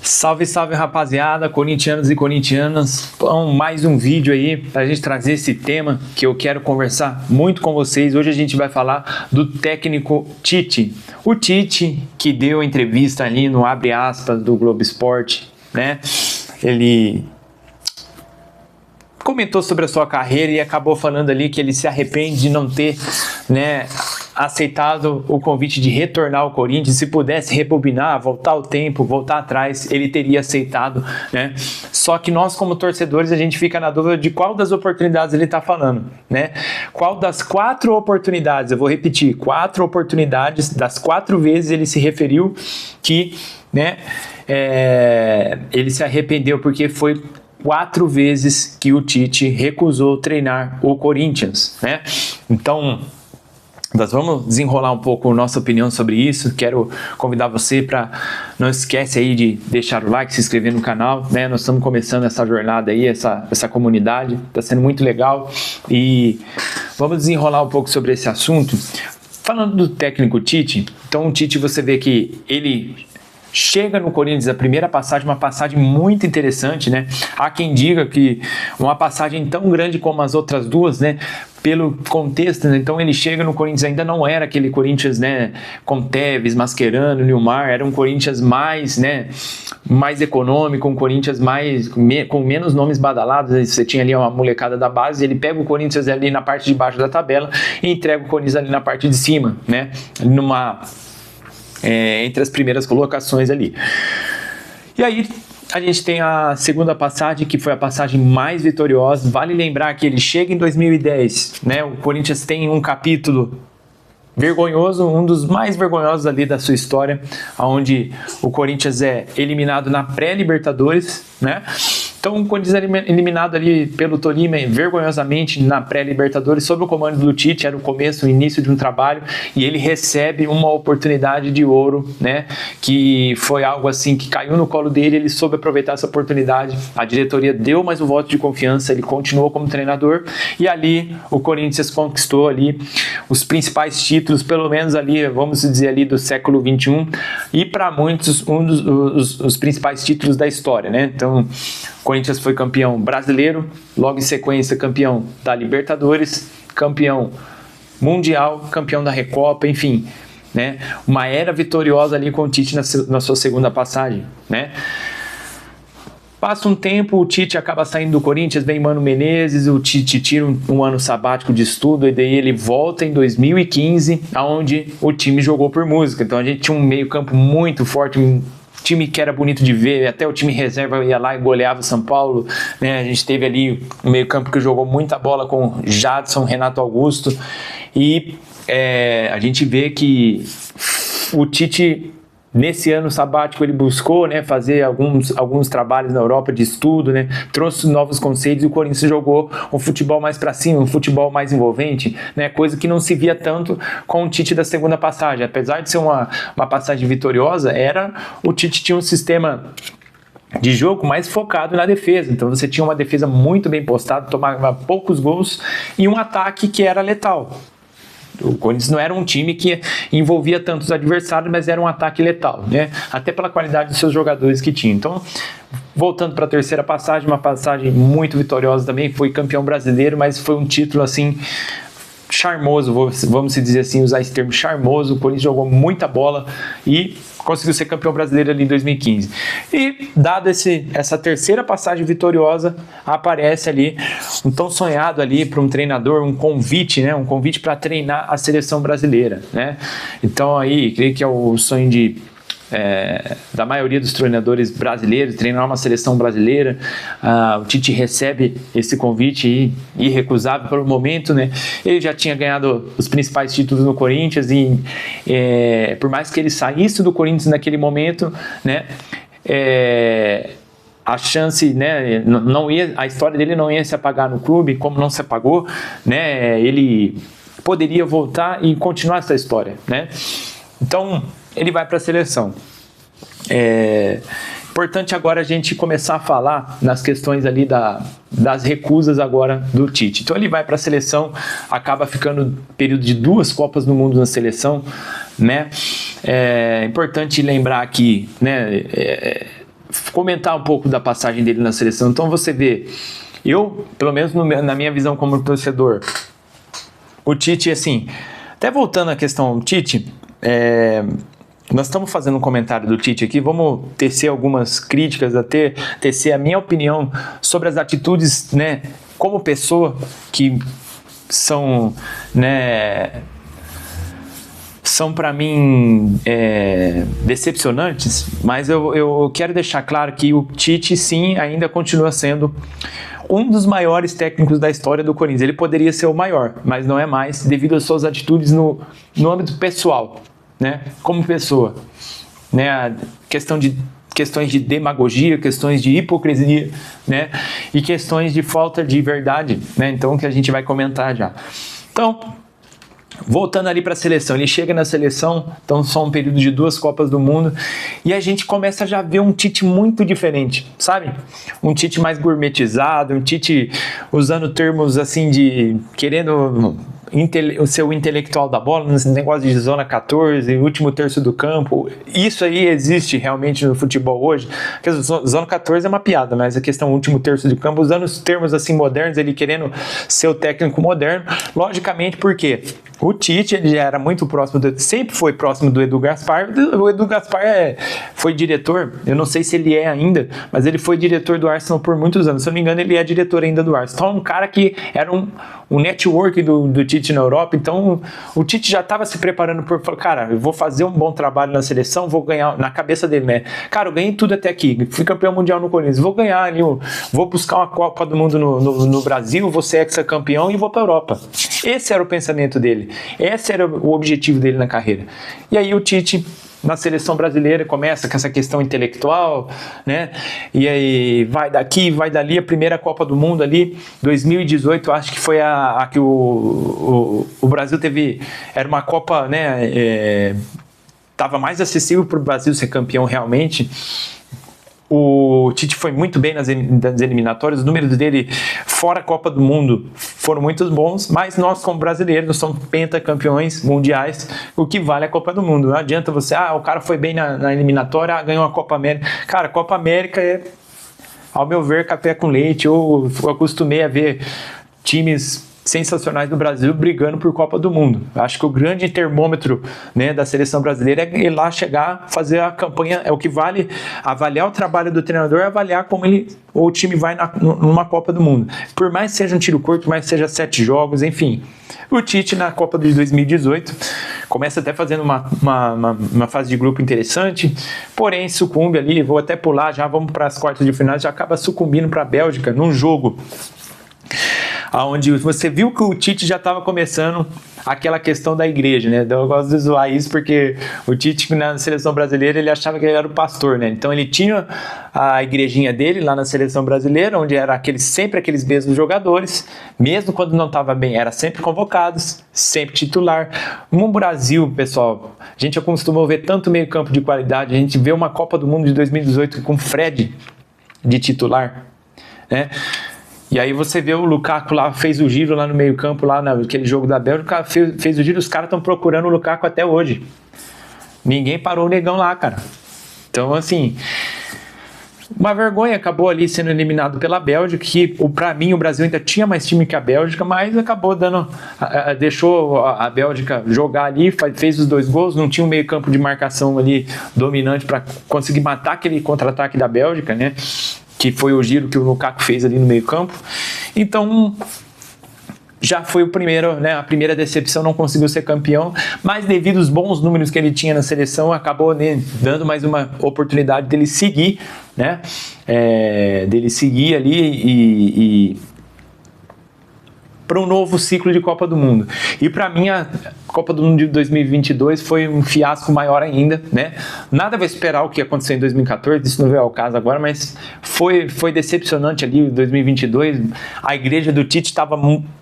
Salve, salve rapaziada, corintianos e corintianas. Então, mais um vídeo aí pra gente trazer esse tema que eu quero conversar muito com vocês. Hoje a gente vai falar do técnico Tite. O Tite que deu entrevista ali no abre aspas do Globo Esporte, né? Ele comentou sobre a sua carreira e acabou falando ali que ele se arrepende de não ter, né, aceitado o convite de retornar ao Corinthians. Se pudesse rebobinar, voltar o tempo, voltar atrás, ele teria aceitado, né? Só que nós, como torcedores, a gente fica na dúvida de qual das oportunidades ele está falando, né? Qual das 4 oportunidades, eu vou repetir, 4 oportunidades, das 4 vezes ele se referiu que, né, ele se arrependeu porque foi 4 vezes que o Tite recusou treinar o Corinthians, né? Então, nós vamos desenrolar um pouco a nossa opinião sobre isso. Quero convidar você para não esquece aí de deixar o like, se inscrever no canal, né? Nós estamos começando essa jornada aí, essa comunidade, está sendo muito legal e vamos desenrolar um pouco sobre esse assunto. Falando do técnico Tite, então o Tite você vê que ele chega no Corinthians, a primeira passagem, uma passagem muito interessante, né? Há quem diga que uma passagem tão grande como as outras duas, né? Pelo contexto, né? Então ele chega no Corinthians, ainda não era aquele Corinthians, né, com Tevez, Mascherano, Nilmar, era um Corinthians mais, né, mais econômico, um Corinthians com menos nomes badalados. Você tinha ali uma molecada da base, ele pega o Corinthians ali na parte de baixo da tabela e entrega o Corinthians ali na parte de cima, né, entre as primeiras colocações ali. E aí a gente tem a segunda passagem, que foi a passagem mais vitoriosa. Vale lembrar que ele chega em 2010, né? O Corinthians tem um capítulo vergonhoso, um dos mais vergonhosos ali da sua história, onde o Corinthians é eliminado na pré-Libertadores, né? Então o Corinthians é eliminado ali pelo Tolima vergonhosamente na pré-Libertadores sob o comando do Tite. Era o começo, o início de um trabalho e ele recebe uma oportunidade de ouro, né? Que foi algo assim que caiu no colo dele, ele soube aproveitar essa oportunidade, a diretoria deu mais um voto de confiança, ele continuou como treinador e ali o Corinthians conquistou ali os principais títulos, pelo menos ali, vamos dizer ali do século XXI e para muitos os principais títulos da história, né? Então o Corinthians foi campeão brasileiro, logo em sequência campeão da Libertadores, campeão mundial, campeão da Recopa, enfim, né? Uma era vitoriosa ali com o Tite na sua segunda passagem, né? Passa um tempo, o Tite acaba saindo do Corinthians, vem Mano Menezes, o Tite tira um ano sabático de estudo e daí ele volta em 2015, onde o time jogou por música. Então a gente tinha um meio campo muito forte, time que era bonito de ver, até o time reserva ia lá e goleava o São Paulo, né? A gente teve ali um meio campo que jogou muita bola com Jadson, Renato Augusto e a gente vê que o Tite nesse ano sabático ele buscou, né, fazer alguns trabalhos na Europa de estudo, né, trouxe novos conceitos e o Corinthians jogou um futebol mais para cima, um futebol mais envolvente, né, coisa que não se via tanto com o Tite da segunda passagem. Apesar de ser uma passagem vitoriosa, o Tite tinha um sistema de jogo mais focado na defesa, então você tinha uma defesa muito bem postada, tomava poucos gols e um ataque que era letal. O Corinthians não era um time que envolvia tantos adversários, mas era um ataque letal, né? Até pela qualidade dos seus jogadores que tinha. Então, voltando para a terceira passagem, uma passagem muito vitoriosa também, foi campeão brasileiro, mas foi um título assim charmoso, vamos dizer assim, usar esse termo charmoso. O Corinthians jogou muita bola e conseguiu ser campeão brasileiro ali em 2015. E, dado essa terceira passagem vitoriosa, aparece ali um tão sonhado ali para um treinador, um convite, né? Um convite para treinar a seleção brasileira, né? Então aí, creio que é o sonho da maioria dos treinadores brasileiros, treinar uma seleção brasileira. O Tite recebe esse convite irrecusável pelo momento, né? Ele já tinha ganhado os principais títulos no Corinthians e por mais que ele saísse do Corinthians naquele momento, né, a chance, né, a história dele não ia se apagar no clube, como não se apagou, né? Ele poderia voltar e continuar essa história, né? Então ele vai para a seleção. Importante agora a gente começar a falar nas questões ali das recusas agora do Tite. Então ele vai para a seleção, acaba ficando período de 2 Copas do Mundo na seleção, né? É importante lembrar que, né, comentar um pouco da passagem dele na seleção. Então você vê, pelo menos na minha visão como torcedor, o Tite, assim, até voltando à questão Tite, nós estamos fazendo um comentário do Tite aqui, vamos tecer algumas críticas, tecer a minha opinião sobre as atitudes, né, como pessoa, que são, né, são para mim decepcionantes, mas eu quero deixar claro que o Tite, sim, ainda continua sendo um dos maiores técnicos da história do Corinthians. Ele poderia ser o maior, mas não é mais, devido às suas atitudes no âmbito pessoal, né? Como pessoa, né? A questões de demagogia, questões de hipocrisia, né? E questões de falta de verdade, né? Então, que a gente vai comentar já. Então, voltando ali para a seleção, ele chega na seleção, então só um período de 2 Copas do Mundo, e a gente começa a já ver um Tite muito diferente, sabe? Um Tite mais gourmetizado, um Tite usando termos assim de querendo o seu intelectual da bola, nesse negócio de zona 14, último terço do campo. Isso aí existe realmente no futebol hoje. Porque zona 14 é uma piada, mas a questão último terço do campo, usando os termos assim modernos, ele querendo ser o técnico moderno, logicamente porque o Tite, ele já era muito próximo, sempre foi próximo do Edu Gaspar. O Edu Gaspar foi diretor, eu não sei se ele é ainda, mas ele foi diretor do Arsenal por muitos anos. Se eu não me engano, ele é diretor ainda do Arsenal. Então, um cara que era um network do Tite na Europa. Então, o Tite já estava se preparando falou, cara, eu vou fazer um bom trabalho na seleção, vou ganhar, na cabeça dele, né? Cara, eu ganhei tudo até aqui, fui campeão mundial no Corinthians, vou ganhar ali, vou buscar uma Copa do Mundo no Brasil, vou ser ex-campeão e vou para a Europa. Esse era o pensamento dele, esse era o objetivo dele na carreira. E aí o Tite, na seleção brasileira, começa com essa questão intelectual, né? E aí vai daqui, vai dali, a primeira Copa do Mundo ali, 2018, acho que foi a que o Brasil teve, era uma Copa, né? Tava mais acessível para o Brasil ser campeão realmente. O Tite foi muito bem nas eliminatórias, os números dele fora a Copa do Mundo foram muito bons, mas nós como brasileiros, nós somos pentacampeões mundiais, o que vale é a Copa do Mundo. Não adianta você, o cara foi bem na eliminatória, ganhou a Copa América. Cara, a Copa América ao meu ver, café com leite. Eu acostumei a ver times sensacionais do Brasil brigando por Copa do Mundo. Acho que o grande termômetro, né, da seleção brasileira é ir lá chegar, fazer a campanha, é o que vale avaliar o trabalho do treinador, avaliar como o time vai numa Copa do Mundo. Por mais que seja um tiro curto, por mais que seja 7 jogos, enfim. O Tite na Copa de 2018 começa até fazendo uma fase de grupo interessante, porém sucumbe ali, vou até pular, já vamos para as quartas de final, já acaba sucumbindo para a Bélgica num jogo onde você viu que o Tite já estava começando aquela questão da igreja, né? Eu gosto de zoar isso porque o Tite na seleção brasileira ele achava que ele era o pastor, né? Então ele tinha a igrejinha dele lá na seleção brasileira, onde era sempre aqueles mesmos jogadores, mesmo quando não estava bem, era sempre convocados, sempre titular. No Brasil, pessoal, a gente acostumou ver tanto meio campo de qualidade, a gente vê uma Copa do Mundo de 2018 com Fred de titular, né? E aí você vê o Lukaku lá, fez o giro lá no meio campo, lá naquele jogo da Bélgica, fez o giro, os caras estão procurando o Lukaku até hoje. Ninguém parou o negão lá, cara. Então, assim, uma vergonha, acabou ali sendo eliminado pela Bélgica, que pra mim o Brasil ainda tinha mais time que a Bélgica, mas acabou deixou a Bélgica jogar ali, fez os 2 gols, não tinha um meio campo de marcação ali dominante para conseguir matar aquele contra-ataque da Bélgica, né? Que foi o giro que o Lukaku fez ali no meio campo. Então, já foi o primeiro, né, a primeira decepção, não conseguiu ser campeão, mas devido aos bons números que ele tinha na seleção, acabou, né, dando mais uma oportunidade dele seguir, né, dele seguir ali e para um novo ciclo de Copa do Mundo. E para mim a Copa do Mundo de 2022 foi um fiasco maior ainda, né? Nada vai esperar o que aconteceu em 2014, isso não veio ao caso agora, mas foi decepcionante ali em 2022. A igreja do Tite estava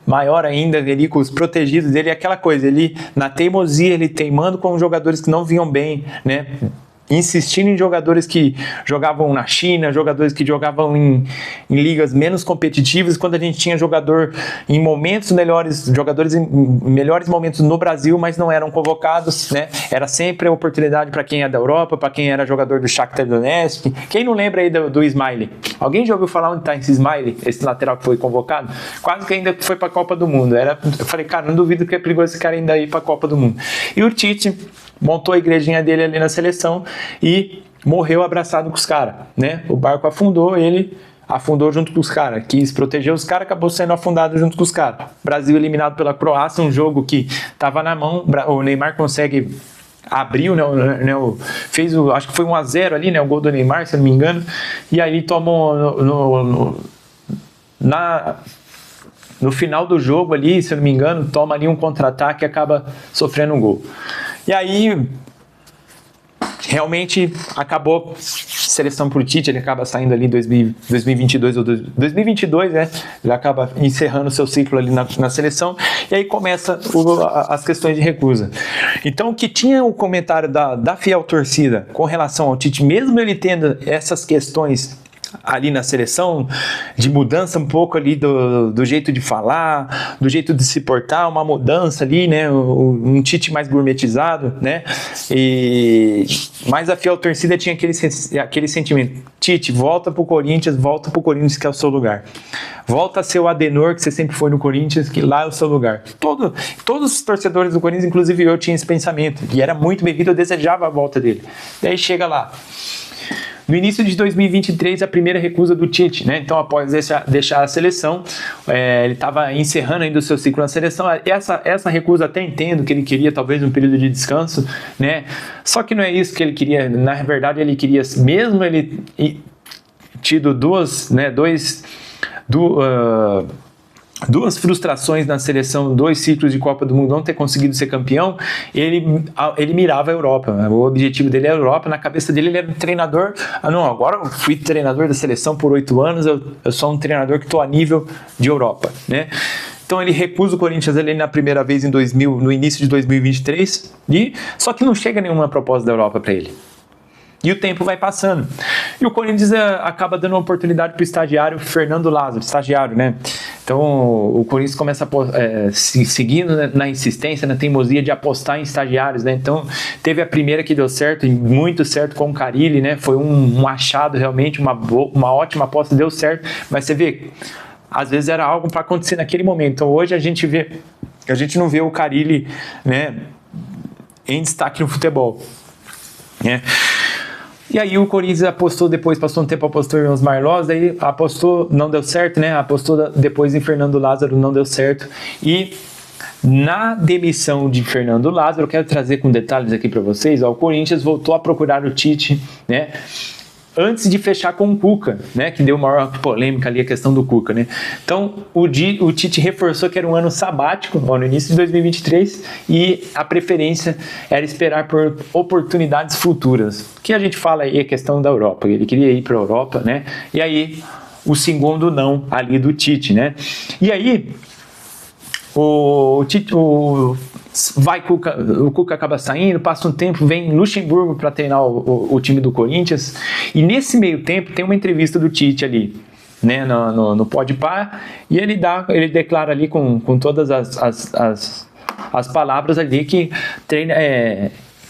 maior ainda, ali com os protegidos dele, aquela coisa, ele na teimosia, ele teimando com jogadores que não vinham bem, né? insistindo em jogadores que jogavam na China, jogadores que jogavam em ligas menos competitivas, quando a gente tinha jogador em momentos melhores, jogadores em melhores momentos no Brasil, mas não eram convocados, né? Era sempre a oportunidade para quem é da Europa, para quem era jogador do Shakhtar Donetsk. Quem não lembra aí do Smiley? Alguém já ouviu falar onde está esse Smiley, esse lateral que foi convocado? Quase que ainda foi para a Copa do Mundo. Eu falei, cara, não duvido que é perigoso esse cara ainda ir para a Copa do Mundo. E o Tite montou a igrejinha dele ali na seleção e morreu abraçado com os caras, né? O barco afundou, ele afundou junto com os caras, quis proteger os caras, acabou sendo afundado junto com os caras. Brasil eliminado pela Croácia, um jogo que estava na mão, o Neymar consegue abrir, né, fez acho que foi 1-0 ali, né, o gol do Neymar, se eu não me engano, e aí tomou no final do jogo ali, se eu não me engano, toma ali um contra-ataque e acaba sofrendo um gol. E aí, realmente, acabou seleção pro Tite, ele acaba saindo ali em 2022, ou 2022, né? Ele acaba encerrando o seu ciclo ali na seleção, e aí começa as questões de recusa. Então, o que tinha o comentário da fiel torcida com relação ao Tite, mesmo ele tendo essas questões ali na seleção, de mudança um pouco ali do jeito de falar, do jeito de se portar, uma mudança ali, né, um Tite mais gourmetizado, né, mas a fiel torcida tinha aquele sentimento, Tite, volta pro Corinthians que é o seu lugar, volta a ser o Adenor que você sempre foi no Corinthians, que lá é o seu lugar. Todos os torcedores do Corinthians, inclusive eu, tinha esse pensamento, e era muito bem-vindo, eu desejava a volta dele. Daí chega lá, no início de 2023, a primeira recusa do Tite, né? Então, após deixar a seleção, ele estava encerrando ainda o seu ciclo na seleção. Essa recusa até entendo que ele queria talvez um período de descanso, né? Só que não é isso que ele queria. Na verdade, ele queria, mesmo ele tido duas frustrações na seleção, 2 ciclos de Copa do Mundo, não ter conseguido ser campeão, ele mirava a Europa. O objetivo dele é a Europa, na cabeça dele ele era um treinador, agora eu fui treinador da seleção por 8 anos, eu sou um treinador que estou a nível de Europa, né? Então ele recusa o Corinthians ali na primeira vez no início de 2023, só que não chega nenhuma proposta da Europa para ele. E o tempo vai passando. E o Corinthians acaba dando uma oportunidade para o estagiário Fernando Lázaro, estagiário, né? Então o Corinthians começa seguindo, né, na insistência, na teimosia de apostar em estagiários, né? Então teve a primeira que deu certo, e muito certo com o Carille, né? Foi um achado realmente, uma ótima aposta, deu certo. Mas você vê, às vezes era algo para acontecer naquele momento. Então hoje a gente não vê o Carille, né, em destaque no futebol, né? E aí o Corinthians apostou depois, passou um tempo, apostou em Osmar Loz, aí apostou, não deu certo, né? Apostou depois em Fernando Lázaro, não deu certo. E na demissão de Fernando Lázaro, eu quero trazer com detalhes aqui para vocês, o Corinthians voltou a procurar o Tite, né? Antes de fechar com o Cuca, né, que deu maior polêmica ali a questão do Cuca, né? Então o Tite reforçou que era um ano sabático, no início de 2023, e a preferência era esperar por oportunidades futuras. O que a gente fala aí é a questão da Europa, ele queria ir para a Europa, né? E aí o segundo não ali do Tite, né? E aí o Cuca acaba saindo, passa um tempo, vem Luxemburgo para treinar o time do Corinthians, e nesse meio tempo tem uma entrevista do Tite ali, né, no Podpah, e ele declara ali com todas as palavras ali que treina,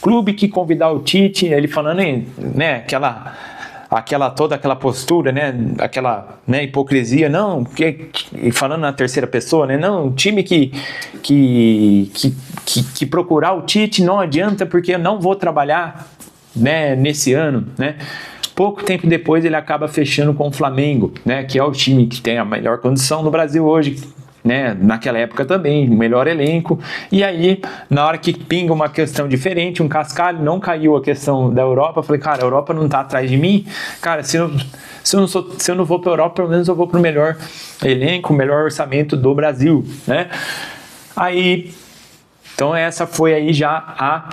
clube que convidar o Tite, ele falando, né, toda aquela postura, né, aquela, né, hipocrisia, não, falando na terceira pessoa, né, não, time que procurar o Tite não adianta porque eu não vou trabalhar, né, nesse ano, né. Pouco tempo depois ele acaba fechando com o Flamengo, né, que é o time que tem a melhor condição no Brasil hoje, né, naquela época também, o melhor elenco. E aí, na hora que pinga uma questão diferente, um cascalho, não caiu a questão da Europa, eu falei, cara, a Europa não tá atrás de mim, cara, se eu não vou para a Europa, pelo menos eu vou para o melhor elenco, o melhor orçamento do Brasil, né? Aí, então essa foi aí já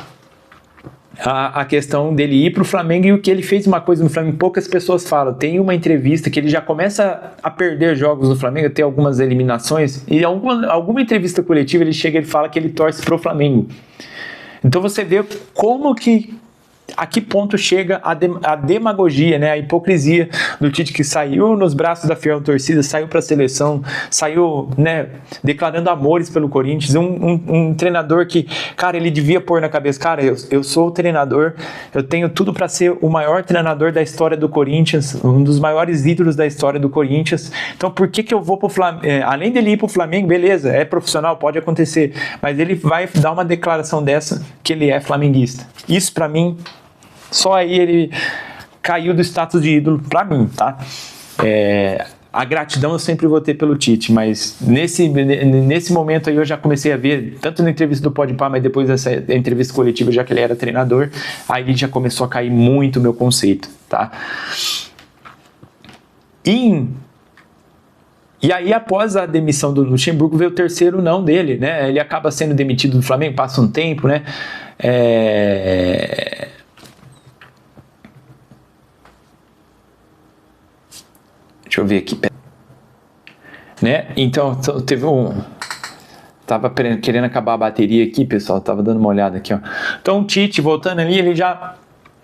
a questão dele ir para o Flamengo, e o que ele fez uma coisa no Flamengo, poucas pessoas falam, tem uma entrevista que ele já começa a perder jogos no Flamengo, tem algumas eliminações, e alguma entrevista coletiva ele chega e fala que ele torce para o Flamengo. Então você vê como que a que ponto chega a demagogia, né, a hipocrisia do Tite, que saiu nos braços da fiel torcida, saiu para a seleção, saiu, né, declarando amores pelo Corinthians, um treinador que, cara, ele devia pôr na cabeça, cara, eu sou o treinador, eu tenho tudo para ser o maior treinador da história do Corinthians, um dos maiores ídolos da história do Corinthians, então por que eu vou pro Flamengo? Além dele ir pro Flamengo, beleza, é profissional, pode acontecer, mas ele vai dar uma declaração dessa, que ele é flamenguista. Isso para mim, só aí ele caiu do status de ídolo pra mim, tá? A gratidão eu sempre vou ter pelo Tite, mas nesse momento aí eu já comecei a ver, tanto na entrevista do Podpah, mas depois dessa entrevista coletiva, já que ele era treinador, aí já começou a cair muito o meu conceito, tá? E aí, após a demissão do Luxemburgo, veio o terceiro não dele, né? Ele acaba sendo demitido do Flamengo, passa um tempo, né? Deixa eu ver aqui, né? Então teve tava querendo acabar a bateria aqui, pessoal, tava dando uma olhada aqui, ó. Então o Tite, voltando ali, ele já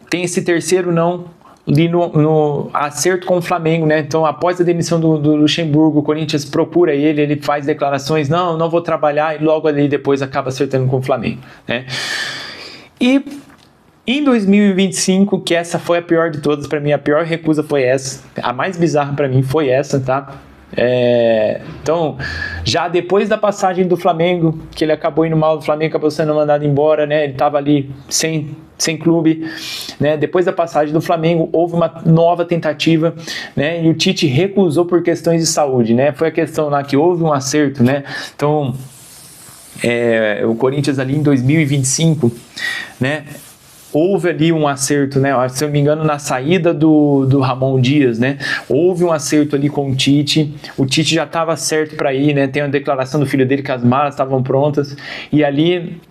tem esse terceiro não ali no acerto com o Flamengo, né? Então, após a demissão do Luxemburgo, o Corinthians procura ele faz declarações, não vou trabalhar, e logo ali depois acaba acertando com o Flamengo, né? E em 2025, que essa foi a pior de todas, para mim a pior recusa foi essa, a mais bizarra para mim foi essa, tá? Então, já depois da passagem do Flamengo, que ele acabou indo mal do Flamengo, acabou sendo mandado embora, né? Ele estava ali sem clube, né? Depois da passagem do Flamengo, houve uma nova tentativa, né? E o Tite recusou por questões de saúde, né? Foi a questão lá que houve um acerto, né? Então, o Corinthians ali em 2025, né? Houve ali um acerto, né? Se eu não me engano, na saída do Ramon Dias, né? Houve um acerto ali com o Tite já estava certo para ir, né? Tem uma declaração do filho dele que as malas estavam prontas, e ali,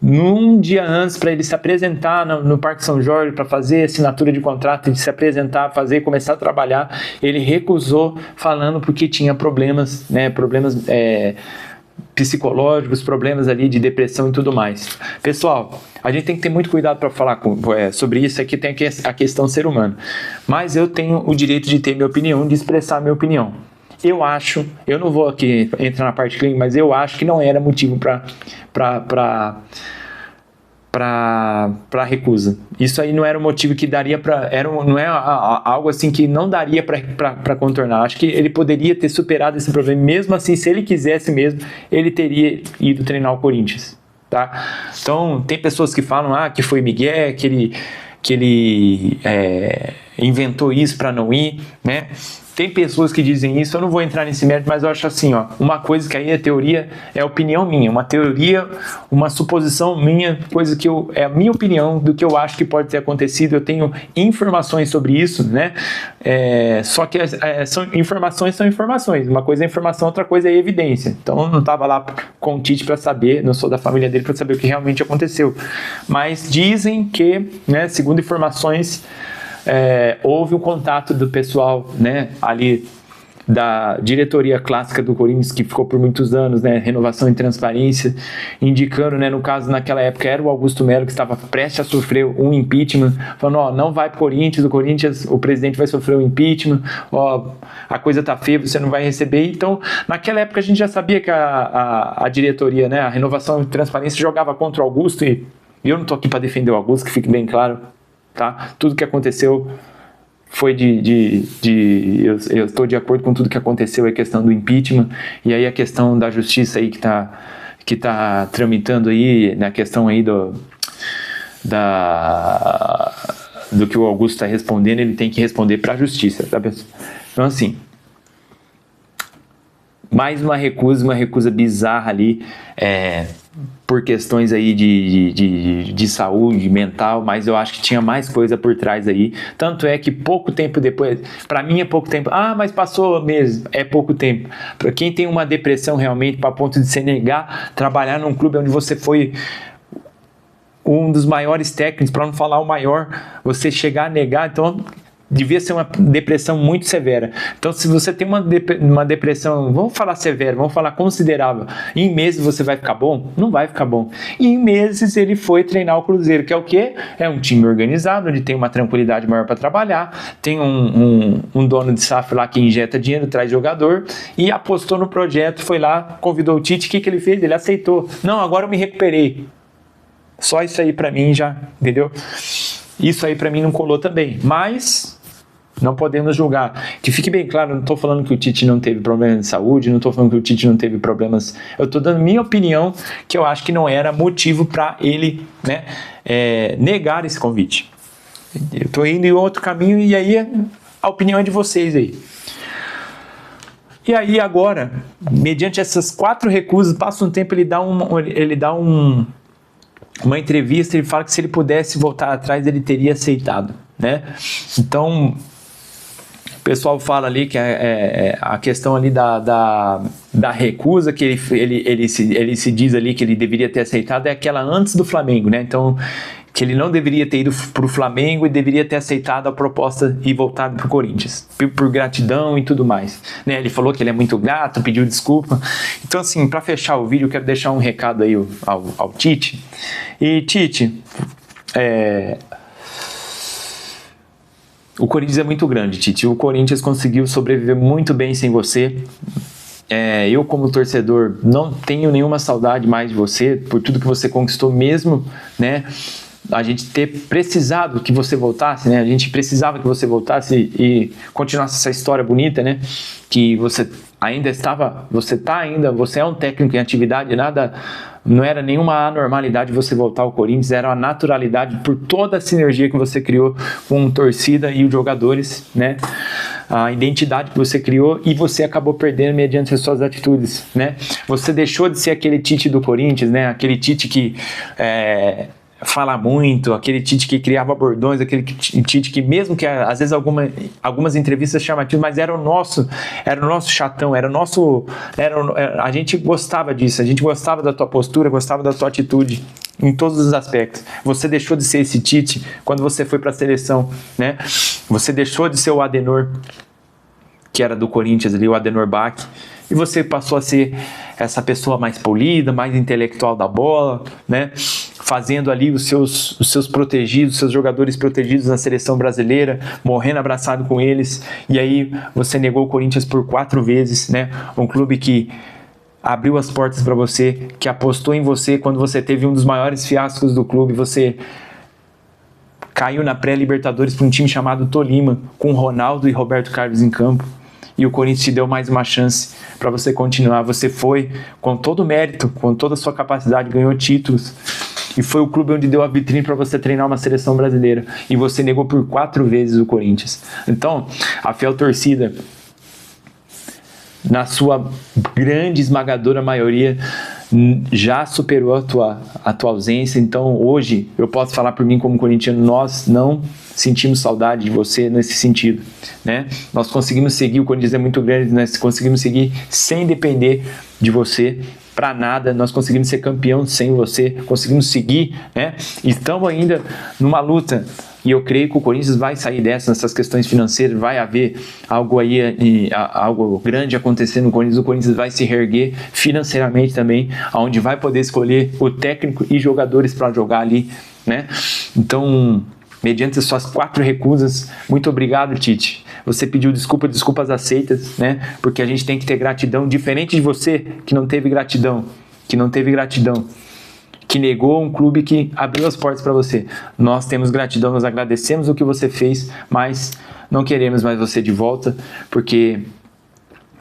num dia antes, para ele se apresentar no Parque São Jorge, para fazer assinatura de contrato, de se apresentar, começar a trabalhar, ele recusou, falando porque tinha problemas, né? Psicológicos, problemas ali de depressão e tudo mais. Pessoal, a gente tem que ter muito cuidado para falar sobre isso. Aqui tem a questão ser humano, mas eu tenho o direito de ter minha opinião, de expressar minha opinião. Eu não vou aqui entrar na parte clínica, mas eu acho que não era motivo para recusa. Isso aí não era um motivo que daria não é algo assim que não daria para contornar. Acho que ele poderia ter superado esse problema, mesmo assim, se ele quisesse mesmo, ele teria ido treinar o Corinthians, tá? Então, tem pessoas que falam que foi Miguel, que ele inventou isso para não ir, né? Tem pessoas que dizem isso, eu não vou entrar nesse mérito, mas eu acho assim, uma coisa que aí é teoria, é opinião minha, uma teoria, uma suposição minha, coisa que é a minha opinião do que eu acho que pode ter acontecido. Eu tenho informações sobre isso, né? Só que informações são informações, uma coisa é informação, outra coisa é evidência. Então eu não estava lá com o Tite para saber, não sou da família dele para saber o que realmente aconteceu, mas dizem que, né, segundo informações, houve um contato do pessoal, né, ali da diretoria clássica do Corinthians, que ficou por muitos anos, né, renovação e transparência, indicando, né, no caso naquela época era o Augusto Melo, que estava prestes a sofrer um impeachment, falando, não vai pro Corinthians, o presidente vai sofrer um impeachment, a coisa tá feia, você não vai receber. Então, naquela época a gente já sabia que a diretoria, né, a renovação e transparência jogava contra o Augusto, e eu não tô aqui para defender o Augusto, que fique bem claro, tá? Tudo que aconteceu foi eu estou de acordo com tudo que aconteceu, a questão do impeachment, e aí a questão da justiça aí que tá tramitando aí, na questão aí do que o Augusto está respondendo, ele tem que responder para a justiça, tá, pessoal? Então, assim, mais uma recusa bizarra ali, por questões aí de saúde mental, mas eu acho que tinha mais coisa por trás aí. Tanto é que pouco tempo depois, para mim é pouco tempo, mas passou meses, é pouco tempo. Para quem tem uma depressão realmente, para ponto de se negar trabalhar num clube onde você foi um dos maiores técnicos, para não falar o maior, você chegar a negar, então devia ser uma depressão muito severa. Então, se você tem uma depressão, vamos falar severa, vamos falar considerável, em meses você vai ficar bom? Não vai ficar bom. E em meses ele foi treinar o Cruzeiro, que é o quê? É um time organizado, onde tem uma tranquilidade maior para trabalhar, tem um dono de SAF lá que injeta dinheiro, traz jogador, e apostou no projeto, foi lá, convidou o Tite, o que ele fez? Ele aceitou. Não, agora eu me recuperei. Só isso aí para mim já, entendeu? Isso aí para mim não colou também, mas não podemos julgar. Que fique bem claro, eu não estou falando que o Tite não teve problema de saúde, não estou falando que o Tite não teve problemas, eu estou dando minha opinião, que eu acho que não era motivo para ele, né, negar esse convite. Eu estou indo em outro caminho e aí a opinião é de vocês aí. E aí agora, mediante essas 4 recusas, passa um tempo, ele dá uma entrevista, ele fala que se ele pudesse voltar atrás, ele teria aceitado, né? Então, o pessoal fala ali que a questão ali da recusa, que ele se diz ali que ele deveria ter aceitado, é aquela antes do Flamengo, né? Então, que ele não deveria ter ido para o Flamengo e deveria ter aceitado a proposta e voltado para o Corinthians, por gratidão e tudo mais, né? Ele falou que ele é muito grato, pediu desculpa. Então, assim, para fechar o vídeo, eu quero deixar um recado aí ao Tite. E, Tite, o Corinthians é muito grande, Tite. O Corinthians conseguiu sobreviver muito bem sem você. Eu, como torcedor, não tenho nenhuma saudade mais de você, por tudo que você conquistou mesmo, né? A gente ter precisado que você voltasse, né? A gente precisava que você voltasse e continuasse essa história bonita, né? Que você ainda estava, você é um técnico em atividade, não era nenhuma anormalidade você voltar ao Corinthians, era uma naturalidade por toda a sinergia que você criou com a torcida e os jogadores, né? A identidade que você criou e você acabou perdendo mediante as suas atitudes, né? Você deixou de ser aquele Tite do Corinthians, né? Aquele Tite que fala muito, aquele Tite que criava bordões, aquele Tite que mesmo que às vezes algumas entrevistas chamativas, mas era o nosso chatão, a gente gostava disso, a gente gostava da tua postura, gostava da tua atitude em todos os aspectos. Você deixou de ser esse Tite quando você foi para a seleção, né? Você deixou de ser o Adenor, que era do Corinthians ali, o Adenor Bach, e você passou a ser essa pessoa mais polida, mais intelectual da bola, né? Fazendo ali os seus protegidos, seus jogadores protegidos na seleção brasileira, morrendo abraçado com eles, e aí você negou o Corinthians por 4 vezes, né? Um clube que abriu as portas para você, que apostou em você quando você teve um dos maiores fiascos do clube, você caiu na pré-Libertadores para um time chamado Tolima, com Ronaldo e Roberto Carlos em campo, e o Corinthians te deu mais uma chance para você continuar. Você foi com todo o mérito, com toda a sua capacidade, ganhou títulos, e foi o clube onde deu a vitrine para você treinar uma seleção brasileira, e você negou por 4 vezes o Corinthians. Então, a fiel torcida, na sua grande esmagadora maioria, já superou a tua ausência. Então hoje eu posso falar por mim como corintiano, nós não sentimos saudade de você nesse sentido, né? Nós conseguimos seguir, o Corinthians é muito grande, nós conseguimos seguir sem depender de você para nada, nós conseguimos ser campeão sem você, conseguimos seguir, né? Estamos ainda numa luta, e eu creio que o Corinthians vai sair nessas questões financeiras, vai haver algo aí, algo grande acontecendo no Corinthians, o Corinthians vai se reerguer financeiramente também, onde vai poder escolher o técnico e jogadores para jogar ali, né? Então, mediante as suas 4 recusas, muito obrigado, Tite. Você pediu desculpas aceitas, né? Porque a gente tem que ter gratidão, diferente de você que não teve gratidão, que negou um clube que abriu as portas para você. Nós temos gratidão, nós agradecemos o que você fez, mas não queremos mais você de volta, porque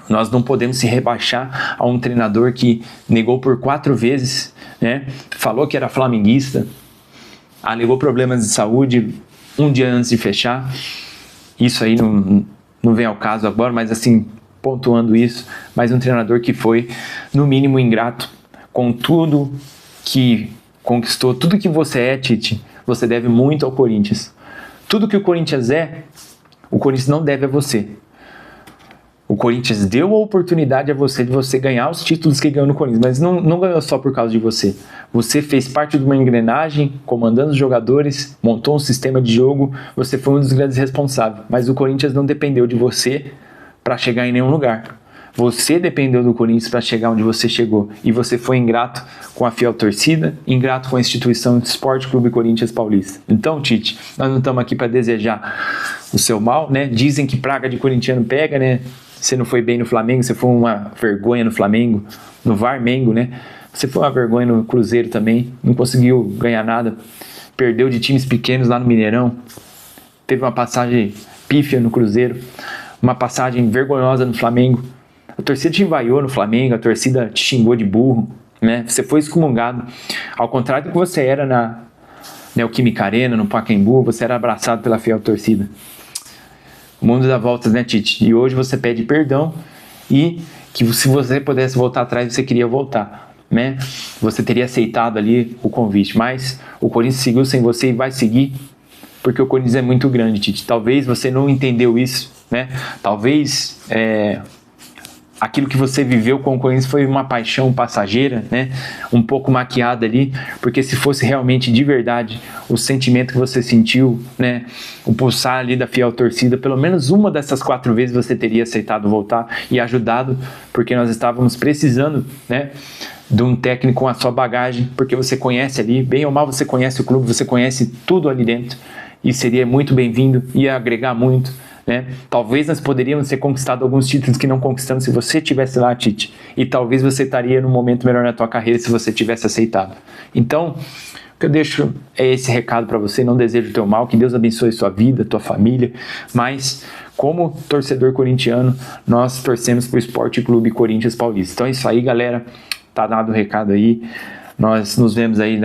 nós não podemos se rebaixar a um treinador que negou por 4 vezes, né? Falou que era flamenguista, alegou problemas de saúde um dia antes de fechar. Isso aí não vem ao caso agora, mas assim, pontuando isso, mas um treinador que foi, no mínimo, ingrato com tudo que conquistou, tudo que você é, Tite, você deve muito ao Corinthians. Tudo que o Corinthians é, o Corinthians não deve a você. O Corinthians deu a oportunidade a você de você ganhar os títulos que ganhou no Corinthians, mas não ganhou só por causa de você. Você fez parte de uma engrenagem, comandando os jogadores, montou um sistema de jogo, você foi um dos grandes responsáveis. Mas o Corinthians não dependeu de você para chegar em nenhum lugar. Você dependeu do Corinthians para chegar onde você chegou. E você foi ingrato com a fiel torcida, ingrato com a instituição do Esporte Clube Corinthians Paulista. Então, Tite, nós não estamos aqui para desejar o seu mal, né? Dizem que praga de corintiano pega, né? Você não foi bem no Flamengo, você foi uma vergonha no Flamengo, no Varmengo, né? Você foi uma vergonha no Cruzeiro também, não conseguiu ganhar nada, perdeu de times pequenos lá no Mineirão, teve uma passagem pífia no Cruzeiro, uma passagem vergonhosa no Flamengo. A torcida te envaiou no Flamengo, a torcida te xingou de burro, né? Você foi excomungado. Ao contrário do que você era na Neoquímica Arena, no Pacaembu, você era abraçado pela fiel torcida. O mundo dá voltas, né, Tite? E hoje você pede perdão e que se você pudesse voltar atrás, você queria voltar, né? Você teria aceitado ali o convite, mas o Corinthians seguiu sem você e vai seguir porque o Corinthians é muito grande, Tite. Talvez você não entendeu isso, né? Talvez aquilo que você viveu com o Corinthians foi uma paixão passageira, né? Um pouco maquiada ali, porque se fosse realmente de verdade o sentimento que você sentiu, né? O pulsar ali da fiel torcida, pelo menos uma dessas 4 vezes você teria aceitado voltar e ajudado, porque nós estávamos precisando, né? De um técnico com a sua bagagem, porque você conhece ali, bem ou mal você conhece o clube, você conhece tudo ali dentro, e seria muito bem-vindo, ia agregar muito, né? Talvez nós poderíamos ter conquistado alguns títulos que não conquistamos se você estivesse lá, Tite, e talvez você estaria num momento melhor na tua carreira se você tivesse aceitado. Então, o que eu deixo é esse recado para você, não desejo o teu mal, que Deus abençoe sua vida, tua família, mas como torcedor corintiano, nós torcemos para o Esporte Clube Corinthians Paulista. Então é isso aí, galera, tá dado o recado aí. Nós nos vemos aí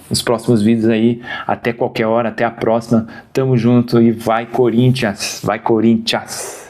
nos próximos vídeos aí, até qualquer hora, até a próxima, tamo junto e vai Corinthians, vai Corinthians!